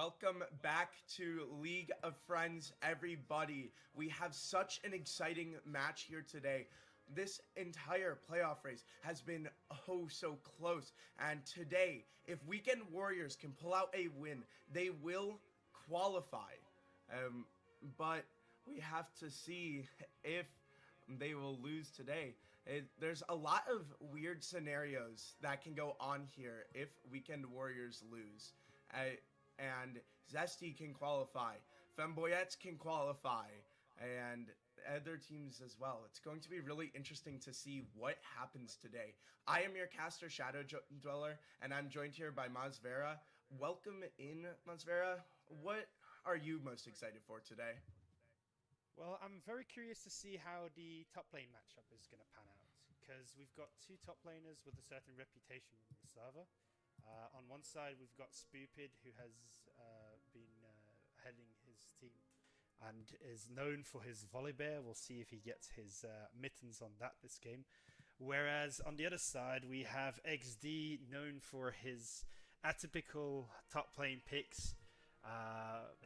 welcome back to League of Friends, everybody. We have such an exciting match here today. This entire playoff race has been oh so close, and today, if Weekend Warriors can pull out a win, they will qualify. But we have to see if they will lose today. There's a lot of weird scenarios that can go on here if Weekend Warriors lose. And Zesty can qualify, Femboyettes can qualify, and other teams as well. It's going to be really interesting to see what happens today. I am your caster, Shadow Dweller, and I'm joined here by Mazvera. Welcome in, Mazvera. What are you most excited for today? Well, I'm very curious to see how the top lane matchup is going to pan out, because we've got two top laners with a certain reputation on the server. On one side, we've got Spoopid, who has been heading his team and is known for his Volibear. We'll see if he gets his mittens on that this game. Whereas on the other side, we have XD, known for his atypical top lane picks.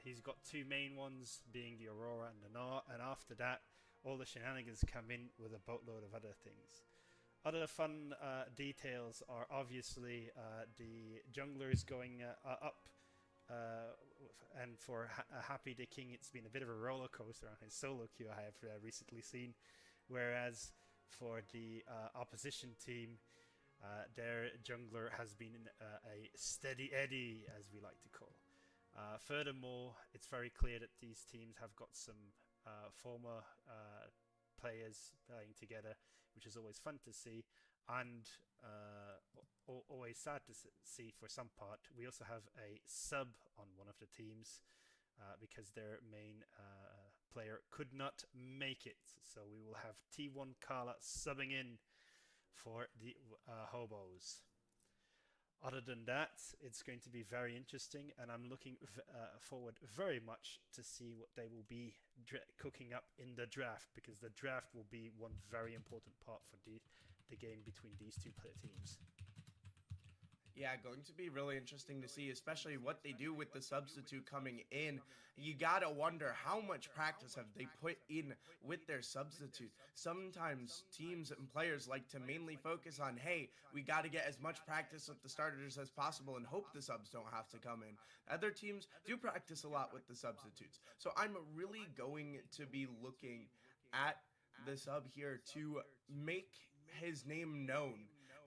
He's got two main ones, being the Aurora and the Gnar, and after that, all the shenanigans come in with a boatload of other things. Other fun details are obviously the junglers going up, and for Happy the King, it's been a bit of a roller coaster on his solo queue I have recently seen. Whereas for the opposition team, their jungler has been a steady Eddie, as we like to call. Furthermore, it's very clear that these teams have got some former players playing together, which is always fun to see, and always sad to see for some part. We also have a sub on one of the teams because their main player could not make it. So we will have T1 Kala subbing in for the Hobos. Other than that, it's going to be very interesting, and I'm looking forward very much to see what they will be cooking up in the draft, because the draft will be one very important part for the game between these two teams. Yeah, going to be really interesting to see, especially what they do with the substitute coming in. You gotta wonder how much practice have they put in with their substitute. Sometimes teams and players like to mainly focus on, hey, we gotta get as much practice with the starters as possible and hope the subs don't have to come in. Other teams do practice a lot with the substitutes. So I'm really going to be looking at the sub here to make his name known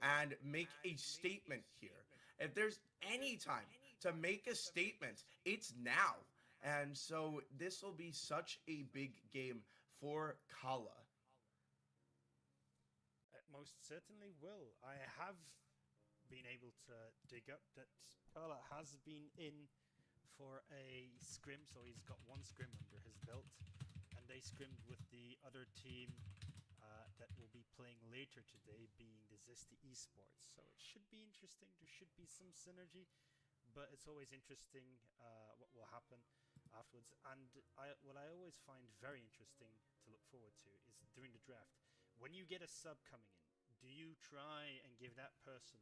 and make a statement here. If there's any time to make a statement, it's now. And so this will be such a big game for Kala. It most certainly will. I have been able to dig up that Kala has been in for a scrim, so he's got one scrim under his belt, and they scrimmed with the other team that will be playing later today, being the Zesty Esports. So it should be interesting. There should be some synergy, but it's always interesting what will happen afterwards. And what I always find very interesting to look forward to is during the draft, when you get a sub coming in, do you try and give that person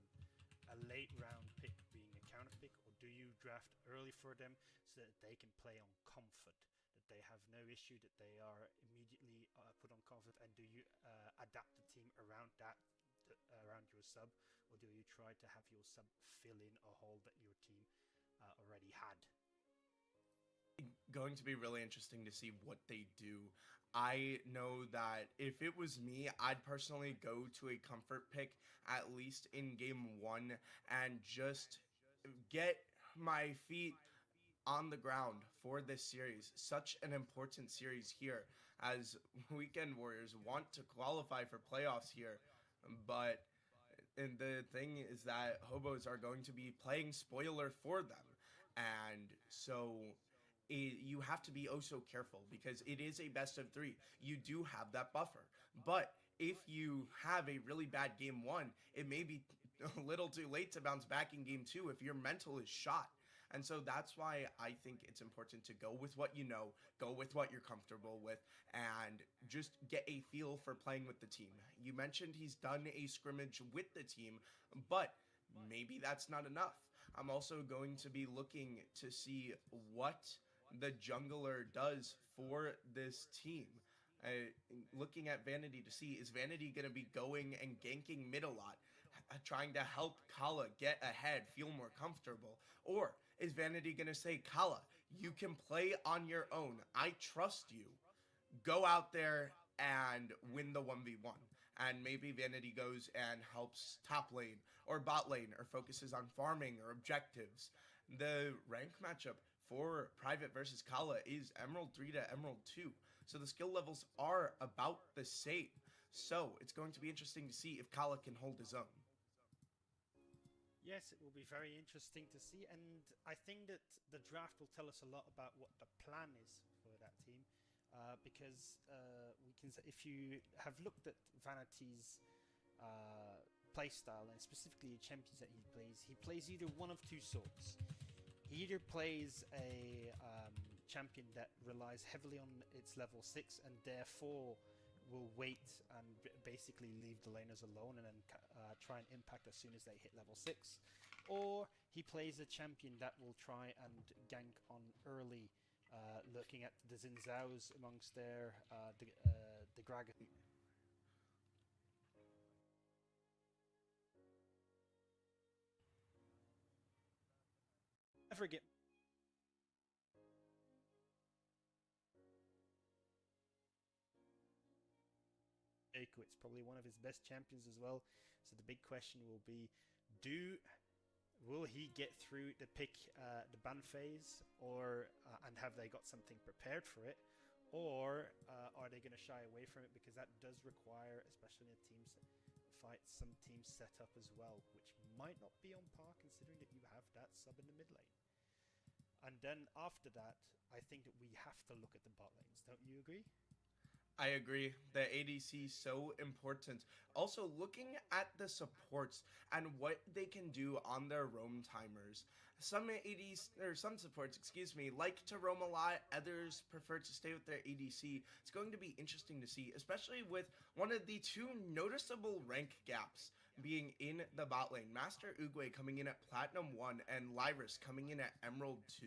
a late round pick, being a counter pick, or do you draft early for them so that they can play on comfort, that they have no issue, that they are immediately put on comfort, and do you adapt the team around that, around your sub, or do you try to have your sub fill in a hole that your team already had? Going to be really interesting to see what they do. I know that if it was me, I'd personally go to a comfort pick at least in game one and just get my feet on the ground for this series. Such an important series here, as Weekend Warriors want to qualify for playoffs here. But and the thing is that Hobos are going to be playing spoiler for them, and so you have to be oh so careful, because it is a best of three. You do have that buffer, but if you have a really bad game one, it may be a little too late to bounce back in game two if your mental is shot. And so that's why I think it's important to go with what you know, go with what you're comfortable with, and just get a feel for playing with the team. You mentioned he's done a scrimmage with the team, but maybe that's not enough. I'm also going to be looking to see what the jungler does for this team. Uh, Looking at Vanity to see, is Vanity going to be going and ganking mid a lot, trying to help Kala get ahead, feel more comfortable? Or is Vanity going to say, Kala, you can play on your own. I trust you. Go out there and win the 1v1. And maybe Vanity goes and helps top lane or bot lane or focuses on farming or objectives. The rank matchup for Private versus Kala is Emerald 3 to Emerald 2. So the skill levels are about the same. So it's going to be interesting to see if Kala can hold his own. Yes, it will be very interesting to see, and I think that the draft will tell us a lot about what the plan is for that team. Because we can, if you have looked at Vanity's playstyle and specifically the champions that he plays either one of two sorts. He either plays a champion that relies heavily on its level 6 and therefore will wait and basically leave the laners alone and then try and impact as soon as they hit level 6. Or he plays a champion that will try and gank on early, looking at the Zinzaos amongst the Gragas. I forget. It's probably one of his best champions as well. So the big question will be, will he get through the the ban phase, or and have they got something prepared for it, or are they going to shy away from it, because that does require, especially in a team fight, some team setup as well, which might not be on par considering that you have that sub in the mid lane. And then after that, I think that we have to look at the bot lanes. Don't you agree? I agree. The ADC is so important. Also, looking at the supports and what they can do on their roam timers. Some ADs or some supports, excuse me, like to roam a lot. Others prefer to stay with their ADC. It's going to be interesting to see, especially with one of the two noticeable rank gaps being in the bot lane. Master Uguay coming in at Platinum 1 and Lyris coming in at Emerald 2.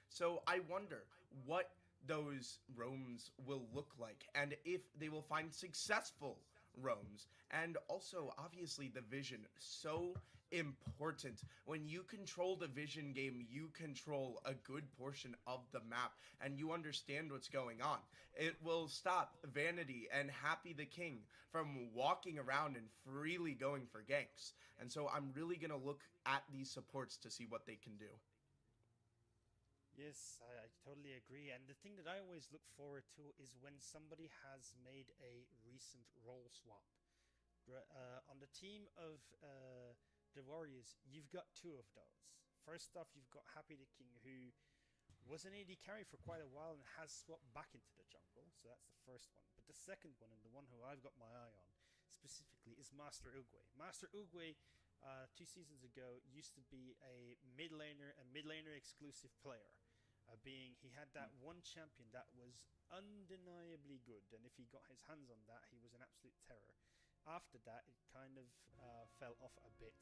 So I wonder what those roams will look like and if they will find successful roams. And also, obviously, the vision, so important. When you control the vision game, you control a good portion of the map and you understand what's going on. It will stop Vanity and Happy the King from walking around and freely going for ganks. And so I'm really going to look at these supports to see what they can do. Yes, I totally agree. And the thing that I always look forward to is when somebody has made a recent role swap. On the team of the Warriors, you've got two of those. First off, you've got Happy the King, who was an AD carry for quite a while and has swapped back into the jungle. So that's the first one. But the second one, and the one who I've got my eye on specifically, is Master Uguay. Master Uguay, 2 seasons ago, used to be a mid laner exclusive player. Being he had that one champion that was undeniably good, and if he got his hands on that, he was an absolute terror. After that, it kind of fell off a bit.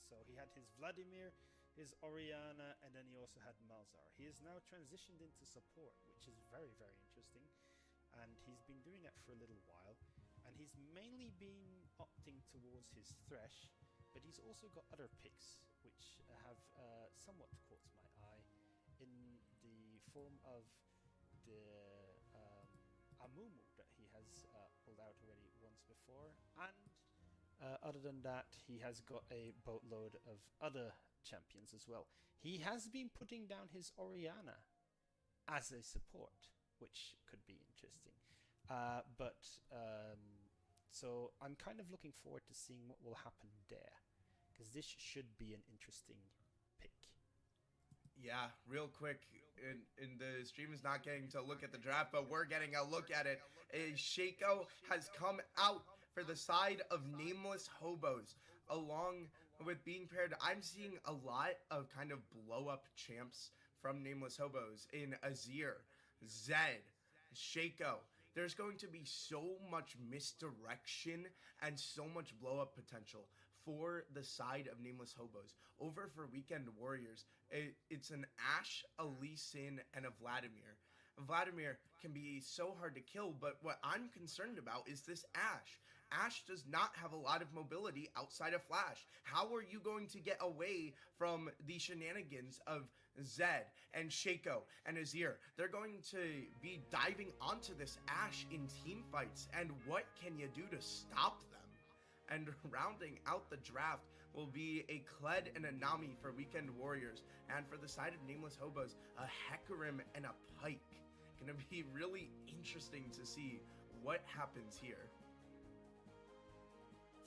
So he had his Vladimir, his Orianna, and then he also had Malzar. He has now transitioned into support, which is very, very interesting. And he's been doing that for a little while. And he's mainly been opting towards his Thresh, but he's also got other picks, which have somewhat caught my eye in the form of the Amumu that he has pulled out already once before, and other than that, he has got a boatload of other champions as well. He has been putting down his Orianna as a support, which could be interesting. So I'm kind of looking forward to seeing what will happen there, because this should be an interesting pick. Yeah, real quick, in the stream is not getting to look at the draft, but we're getting a look at it. Shaco has come out for the side of Nameless Hobos, along with being paired. I'm seeing a lot of kind of blow-up champs from Nameless Hobos in Azir, Zed, Shaco. There's going to be so much misdirection and so much blow-up potential for the side of Nameless Hobos. Over for Weekend Warriors, it's an Ashe, a Lee Sin, and a Vladimir. Vladimir can be so hard to kill, but what I'm concerned about is this Ashe. Ashe does not have a lot of mobility outside of Flash. How are you going to get away from the shenanigans of Zed and Shaco and Azir? They're going to be diving onto this Ashe in team fights, and what can you do to stop them? And rounding out the draft will be a Kled and a Nami for Weekend Warriors, and for the side of Nameless Hobos, a Hecarim and a Pike. Gonna be really interesting to see what happens here.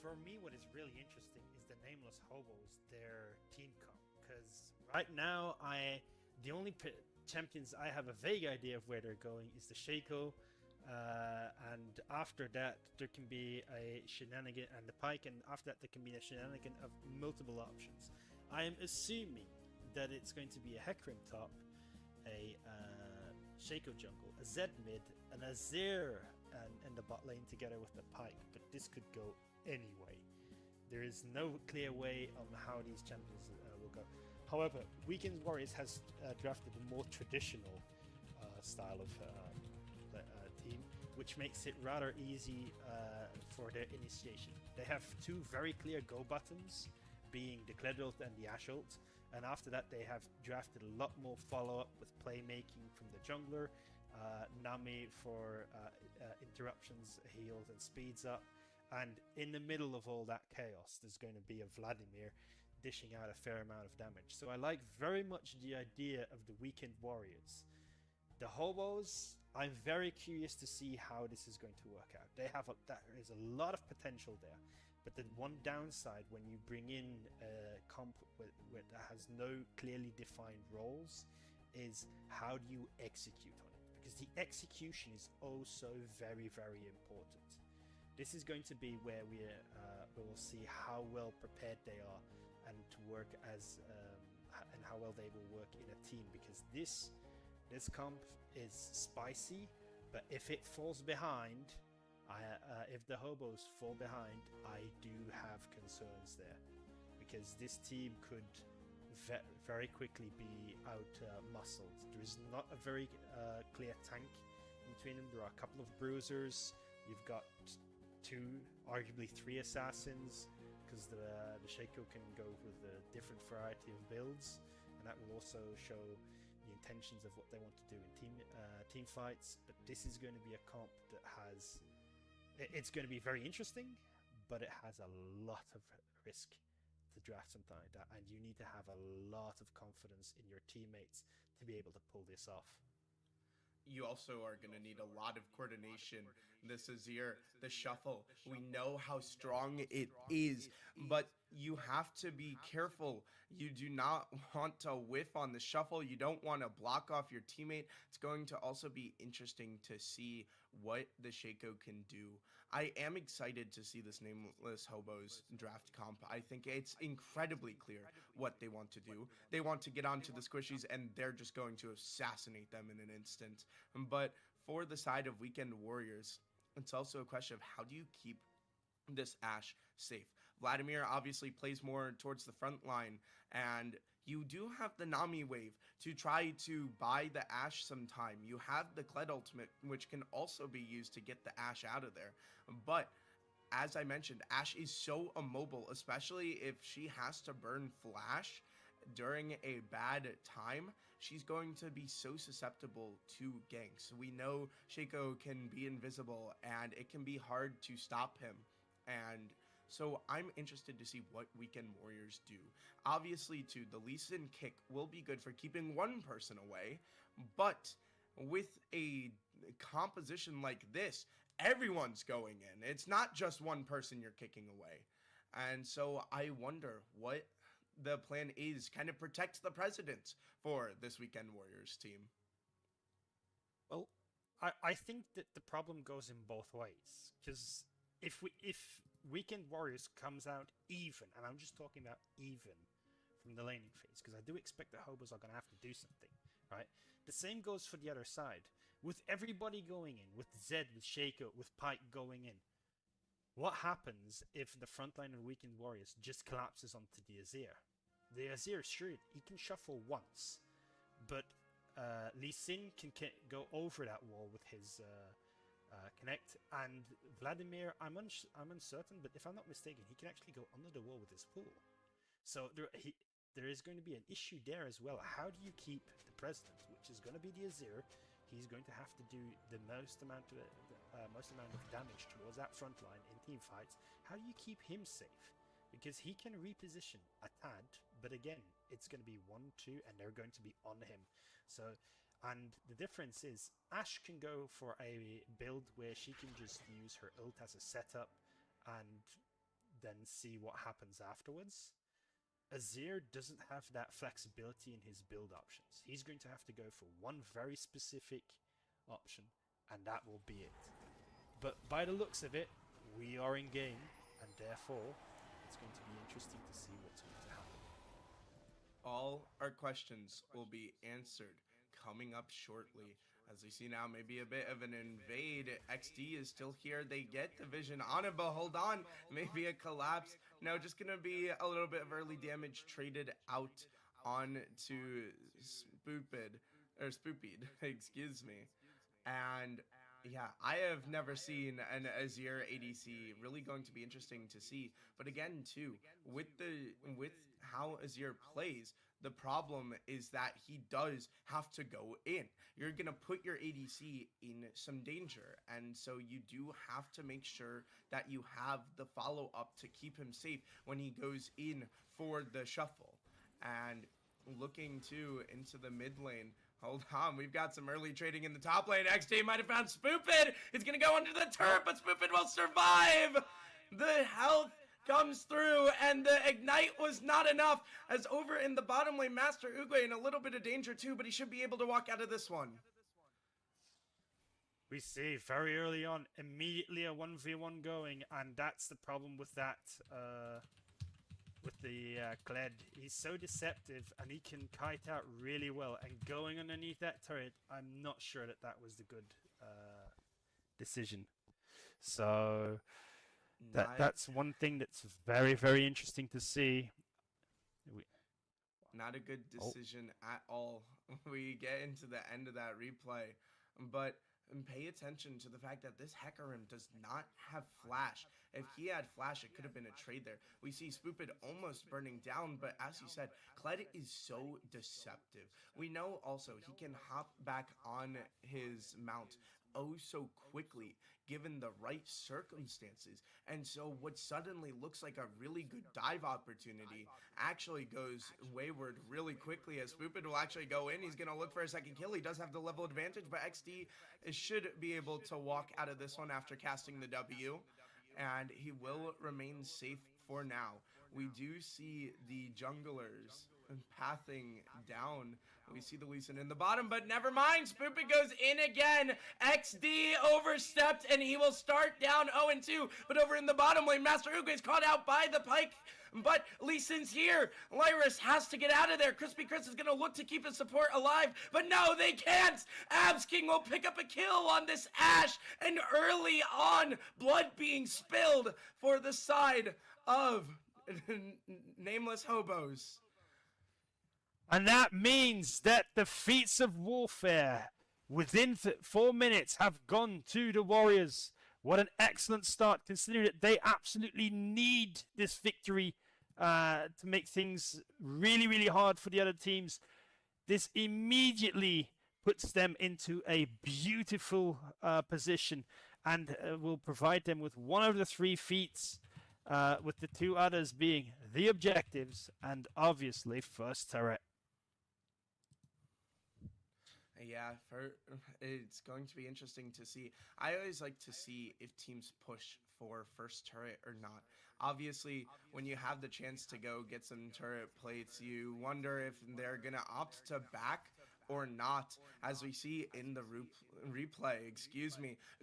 For me, what is really interesting is the Nameless Hobos, their team comp, because right now the only champions I have a vague idea of where they're going is the Shaco, and after that there can be a shenanigan and the Pike, and after that there can be a shenanigan of multiple options. I am assuming that it's going to be a Hecarim top, a Shaco jungle, a Zed mid, and a Azir and the bot lane together with the Pike, but this could go anyway. There is no clear way on how these champions will go. However, Weekend Warriors has drafted a more traditional style of team, which makes it rather easy for their initiation. They have two very clear go buttons, being the Kled ult and the Ashe ult, and after that they have drafted a lot more follow-up with playmaking from the jungler, Nami for interruptions, heals and speeds up, and in the middle of all that chaos there's going to be a Vladimir dishing out a fair amount of damage. So I like very much the idea of the Weekend Warriors. The Hobos, I'm very curious to see how this is going to work out. There is a lot of potential there, but the one downside when you bring in a comp that has no clearly defined roles is how do you execute on it? Because the execution is also very, very important. This is going to be where we will see how well prepared they are and to work as and how well they will work in a team, because this comp is spicy, but if it falls behind, if the Hobos fall behind, I do have concerns there, because this team could very quickly be out muscled. There is not a very clear tank in between them. There are a couple of bruisers. You've got two, arguably three assassins, because the Shaco can go with a different variety of builds, and that will also show the intentions of what they want to do in team fights. But this is going to be a comp that it's going to be very interesting, but it has a lot of risk to draft something like that, and you need to have a lot of confidence in your teammates to be able to pull this off. You also are going to need a lot of coordination. This Azir, the shuffle, we know how strong it is, but you have to be careful. You do not want to whiff on the shuffle. You don't want to block off your teammate. It's going to also be interesting to see what the Shaco can do. I am excited to see this Nameless Hobos draft comp. I think it's incredibly clear what they want to do. They want to get onto the squishies, and they're just going to assassinate them in an instant. But for the side of Weekend Warriors, it's also a question of how do you keep this Ashe safe? Vladimir obviously plays more towards the front line, and you do have the Nami wave to try to buy the Ashe some time. You have the Kled ultimate, which can also be used to get the Ashe out of there. But as I mentioned, Ashe is so immobile, especially if she has to burn Flash during a bad time. She's going to be so susceptible to ganks. We know Shaco can be invisible, and it can be hard to stop him. And so I'm interested to see what Weekend Warriors do. Obviously, too, the Lee Sin kick will be good for keeping one person away, but with a composition like this, everyone's going in. It's not just one person you're kicking away. And so I wonder what the plan is, kind of protect the president for this Weekend Warriors team. Well, I think that the problem goes in both ways, because if Weekend Warriors comes out even, and I'm just talking about even from the laning phase, because I do expect the Hobos are going to have to do something, right? The same goes for the other side. With everybody going in, with Zed, with Shaco, with Pike going in, What happens if the front line of Weakened Warriors just collapses onto the Azir? The Azir is shrewd. He can shuffle once, but Lee Sin can go over that wall with his connect, and Vladimir, I'm uncertain, but if I'm not mistaken, he can actually go under the wall with his pool. So there is going to be an issue there as well. How do you keep the president, which is going to be the Azir? He's going to have to do the most amount of damage towards that front line in team fights. How do you keep him safe? Because he can reposition a tad, but again, it's going to be 1-2, and they're going to be on him. So, and the difference is, Ashe can go for a build where she can just use her ult as a setup and then see what happens afterwards. Azir doesn't have that flexibility in his build options. He's going to have to go for one very specific option, and that will be it. But by the looks of it, we are in game, and therefore, it's going to be interesting to see what's going to happen. All our questions will be answered coming up shortly. As we see now, maybe a bit of an invade. XD is still here. They get the vision on it, but hold on. Maybe a collapse. No, just going to be a little bit of early damage traded out on to Spoopid, excuse me. And yeah, I have never seen an Azir ADC. Really going to be interesting to see. But again, too, with how Azir plays, the problem is that he does have to go in. You're going to put your ADC in some danger. And so you do have to make sure that you have the follow-up to keep him safe when he goes in for the shuffle. And looking too into the mid lane. Hold on, we've got some early trading in the top lane. XD might have found Spoopid. It's going to go under the turret, but Spoopid will survive. The health comes through, and the ignite was not enough. As over in the bottom lane, Master Uguay in a little bit of danger too, but he should be able to walk out of this one. We see very early on, immediately a 1v1 going, and that's the problem with that. With the Kled, he's so deceptive, and he can kite out really well. And going underneath that turret, I'm not sure that was the good decision. So that's one thing that's very, very interesting to see. Not a good decision at all. We get into the end of that replay, but pay attention to the fact that this Hecarim does not have flash. If he had flash, it could have been a trade there. We see Spoopid almost burning down, but as you said, Kled is so deceptive. We know also he can hop back on his mount oh so quickly, given the right circumstances. And so what suddenly looks like a really good dive opportunity actually goes wayward really quickly, as Spoopid will actually go in. He's going to look for a second kill. He does have the level advantage, but XD should be able to walk out of this one after casting the W, and he will remain safe for now. We do see the junglers pathing down. We see the Lee Sin in the bottom, but never mind. Spoopid goes in again. XD overstepped, and he will start down 0-2. But over in the bottom lane, Master Uguay is caught out by the Pyke. But Lee Sin's here. Lyris has to get out of there. Crispy Chris is going to look to keep his support alive. But no, they can't. Abs King will pick up a kill on this Ashe. And early on, blood being spilled for the side of nameless hobos. And that means that the feats of warfare within 4 minutes have gone to the Warriors. What an excellent start, considering that they absolutely need this victory to make things really, really hard for the other teams. This immediately puts them into a beautiful position and will provide them with one of the 3 feats, with the 2 others being the objectives and obviously first turret. Yeah, it's going to be interesting to see. I always like to see if teams push for first turret or not. Obviously, when you have the chance to go get some turret plates, you wonder if they're going to opt to back or not. As we see in the replay,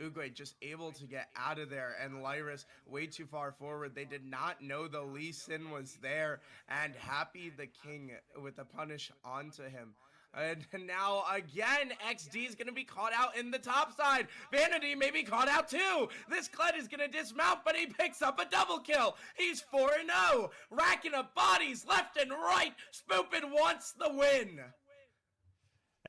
Uguay just able to get out of there, and Lyris way too far forward. They did not know the Lee Sin was there, and Happy the King with a punish onto him. And now again, XD is going to be caught out in the top side. Vanity may be caught out too. This Kled is going to dismount, but he picks up a double kill. He's 4-0, racking up bodies left and right. Spoopin wants the win.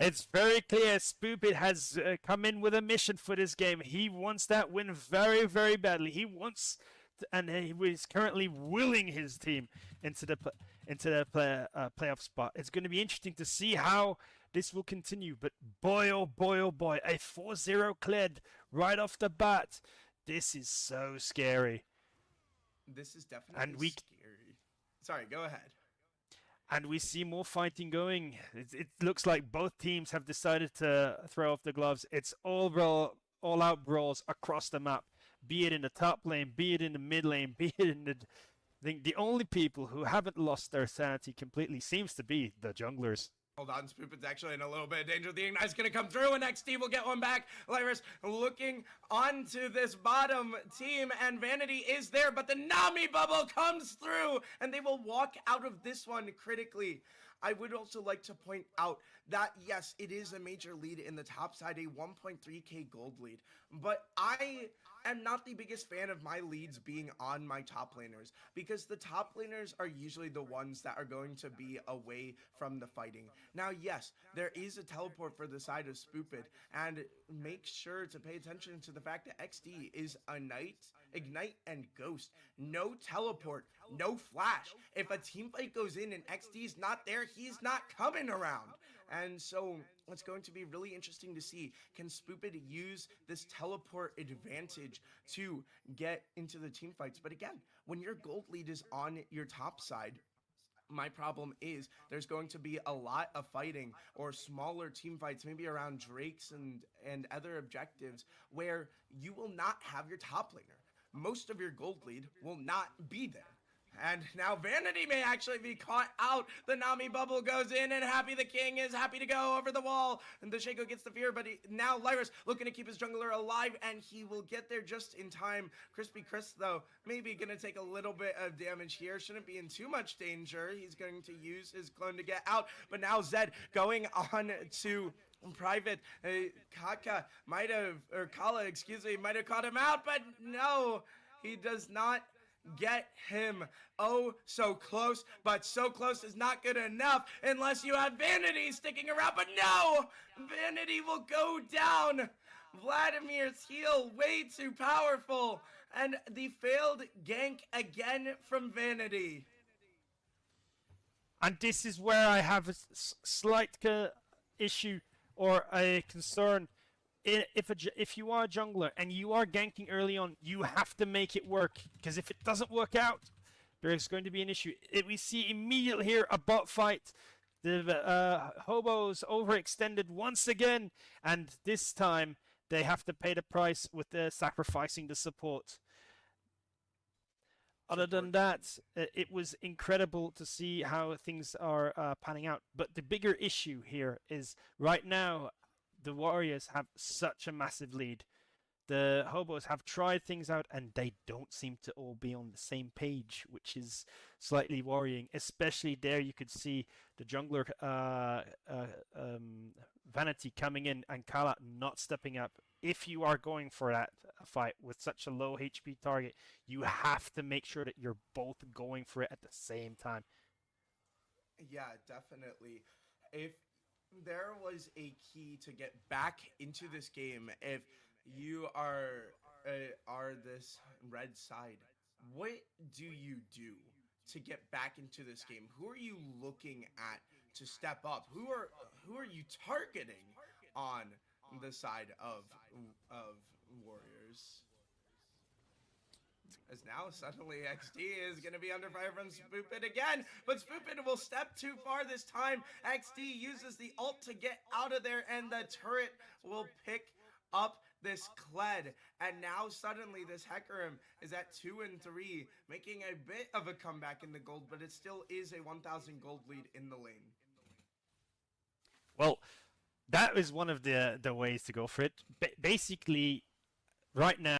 It's very clear Spoopit has come in with a mission for this game. He wants that win very, very badly. He wants, and he is currently willing his team into the playoff spot. It's going to be interesting to see how this will continue. But boy, oh boy, a 4-0 Kled right off the bat. This is so scary. This is definitely scary. Sorry, go ahead. And we see more fighting going. It looks like both teams have decided to throw off the gloves. It's all-out brawls across the map, be it in the top lane, be it in the mid lane, be it in the... I think the only people who haven't lost their sanity completely seems to be the junglers. Hold on, Spoopin's actually in a little bit of danger. The Ignite's going to come through, and XD will get one back. Lyris looking onto this bottom team, and Vanity is there, but the Nami bubble comes through, and they will walk out of this one critically. I would also like to point out that, yes, it is a major lead in the top side, a 1.3k gold lead, but I am not the biggest fan of my leads being on my top laners, because the top laners are usually the ones that are going to be away from the fighting. Now, yes, there is a teleport for the side of Spoopid, and make sure to pay attention to the fact that XD is a Ignite and Ghost. No teleport, no flash. If a team fight goes in and XD's not there, he's not coming around. And so it's going to be really interesting to see, can Spoopid use this teleport advantage to get into the team fights? But again, when your gold lead is on your top side, my problem is there's going to be a lot of fighting or smaller team fights, maybe around Drakes and other objectives, where you will not have your top laner. Most of your gold lead will not be there. And now Vanity may actually be caught out. The Nami bubble goes in, and Happy the King is happy to go over the wall. And the Shaco gets the fear, but now Lyris looking to keep his jungler alive, and he will get there just in time. Crispy Chris, though, maybe going to take a little bit of damage here. Shouldn't be in too much danger. He's going to use his clone to get out. But now Zed going on to private. Kaka might have, or Kala, excuse me, might have caught him out, but no, he does not get him. Oh, so close, but so close is not good enough unless you have Vanity sticking around, but no! Vanity will go down. Vladimir's heal, way too powerful, and the failed gank again from Vanity. And this is where I have a slight issue or a concern. If you are a jungler and you are ganking early on, you have to make it work, because if it doesn't work out, there's going to be an issue. We see immediately here a bot fight. The hobos overextended once again, and this time they have to pay the price with sacrificing the support. Other than that, it was incredible to see how things are panning out. But the bigger issue here is right now, the Warriors have such a massive lead. The hobos have tried things out, and they don't seem to all be on the same page, which is slightly worrying. Especially there, you could see the jungler Vanity coming in and Kala not stepping up. If you are going for that fight with such a low HP target, you have to make sure that you're both going for it at the same time. Yeah, definitely. If there was a key to get back into this game, if you are this red side, what do you do to get back into this game? Who are you looking at to step up? Who are you targeting on the side of Warriors? As now suddenly XD is going to be under fire from Spoopin again, but Spoopin will step too far this time. XD uses the ult to get out of there, and the turret will pick up this Kled. And now suddenly this Hecarim is at 2 and 3, making a bit of a comeback in the gold, but it still is a 1,000 gold lead in the lane. Well, that is one of the ways to go for it. Basically, right now,